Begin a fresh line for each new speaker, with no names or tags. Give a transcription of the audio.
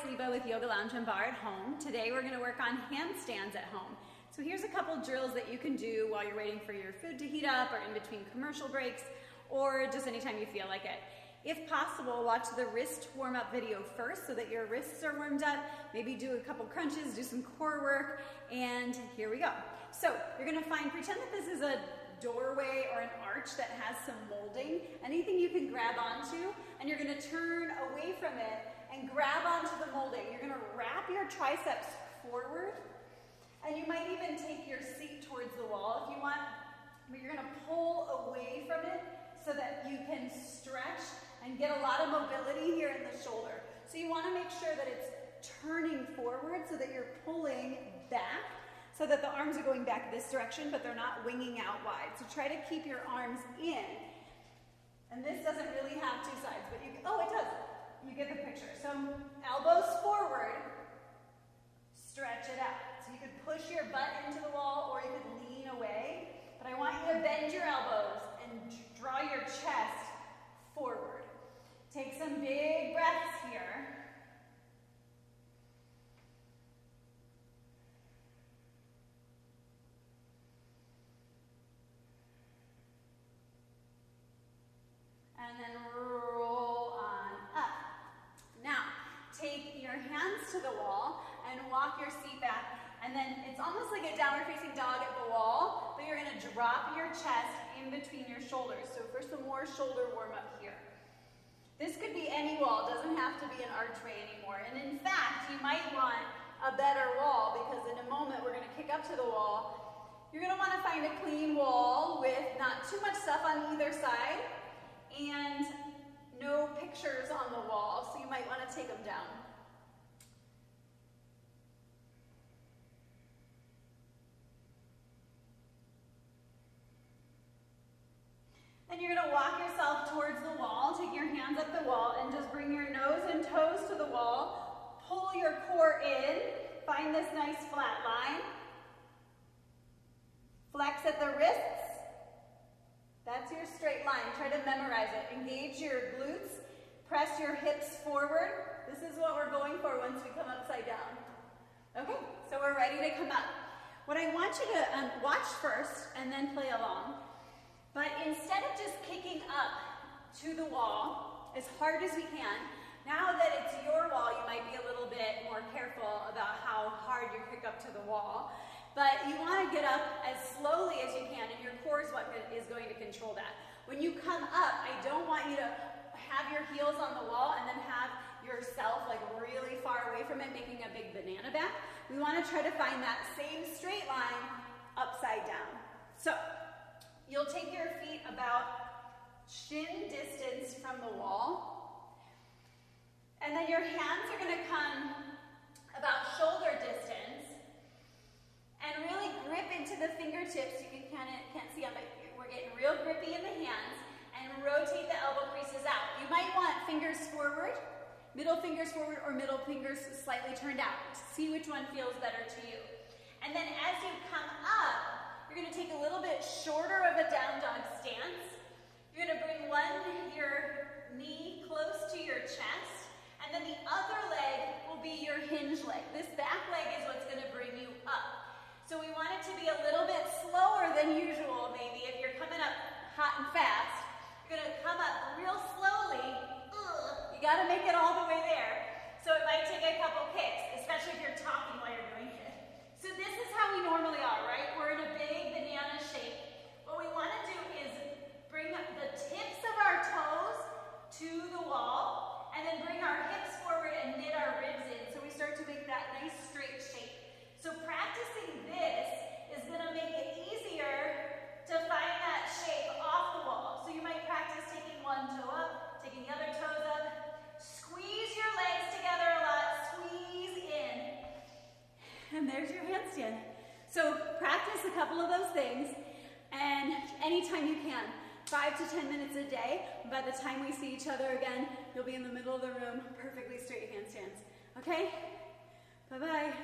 Liba with Yoga Lounge and Bar at home. Today we're going to work on handstands at home. So here's a couple drills that you can do while you're waiting for your food to heat up or in between commercial breaks or just anytime you feel like it. If possible, watch the wrist warm-up video first so that your wrists are warmed up. Maybe do a couple crunches, do some core work, and here we go. So you're going to pretend that this is a doorway or an arch that has some molding, anything you can grab onto, and you're going to turn away from it and grab onto the molding. You're going to wrap your triceps forward, and you might even take your seat towards the wall if you want, but you're going to pull away from it so that you can stretch and get a lot of mobility here in the shoulder. So you want to make sure that it's turning forward so that you're pulling back, so that the arms are going back this direction, but they're not winging out wide. So try to keep your arms in. And this doesn't really have two sides, but it does. You get the picture. So elbows forward, stretch it out. So you could push your butt into the wall or you could lean away, but I want you to bend your elbows and draw your chest forward. Take some big breaths here. And then roll on up. Now, take your hands to the wall and walk your seat back. And then it's almost like a downward facing dog at the wall, but you're going to drop your chest in between your shoulders. So for some more shoulder warm up here. This could be any wall, it doesn't have to be an archway anymore. And in fact, you might want a better wall because in a moment we're going to kick up to the wall. You're going to want to find a clean wall with not too much stuff on either side and no pictures on the wall, so you might want to take them down. Then you're going to walk yourself towards the wall, take your hands up the wall, and just bring your nose and toes to the wall. Pull your core in, find this nice flat line. Flex at the wrists. That's your straight line. Try to memorize it. Engage your glutes. Press your hips forward. This is what we're going for once we come upside down. Okay, so we're ready to come up. What I want you to watch first and then play along. But instead of just kicking up to the wall as hard as we can, now that it's your wall, you might be a little bit more careful about how hard you kick up to the wall. But you want to get up as slowly as you can, and your core is what is going to control that. When you come up, I don't want you to have your heels on the wall and then have yourself like really far away from it, making a big banana back. We want to try to find that same straight line upside down. So you'll take your feet about shin distance from the wall, and then your hands are going to come about shoulder distance. And really grip into the fingertips. You can't see them, but we're getting real grippy in the hands. And rotate the elbow creases out. You might want fingers forward, middle fingers forward, or middle fingers slightly turned out. See which one feels better to you. And then as you come up, you're going to take a little bit shorter of a down dog stance. You're going to bring your knee close to your chest. And then the other leg will be your hinge leg. This back leg is what's going to bring you up. So we want it to be a little bit slower than usual, maybe. If you're coming up hot and fast, you're going to come up real slowly. You got to make it all the way there. So it might take a couple kicks, especially if you're talking while you're doing it. So this is how we normally are, right? We're in a big banana shape. What we want to do is bring up the tips of our toes to the wall, and then bring our hips forward and knit our ribs in. So we start to make that nice straight shape. So practicing this is going to make it easier to find that shape off the wall. So you might practice taking one toe up, taking the other toes up. Squeeze your legs together a lot. Squeeze in. And there's your handstand. So practice a couple of those things, and anytime you can. 5 to 10 minutes a day. By the time we see each other again, you'll be in the middle of the room, perfectly straight handstands. Okay? Bye-bye.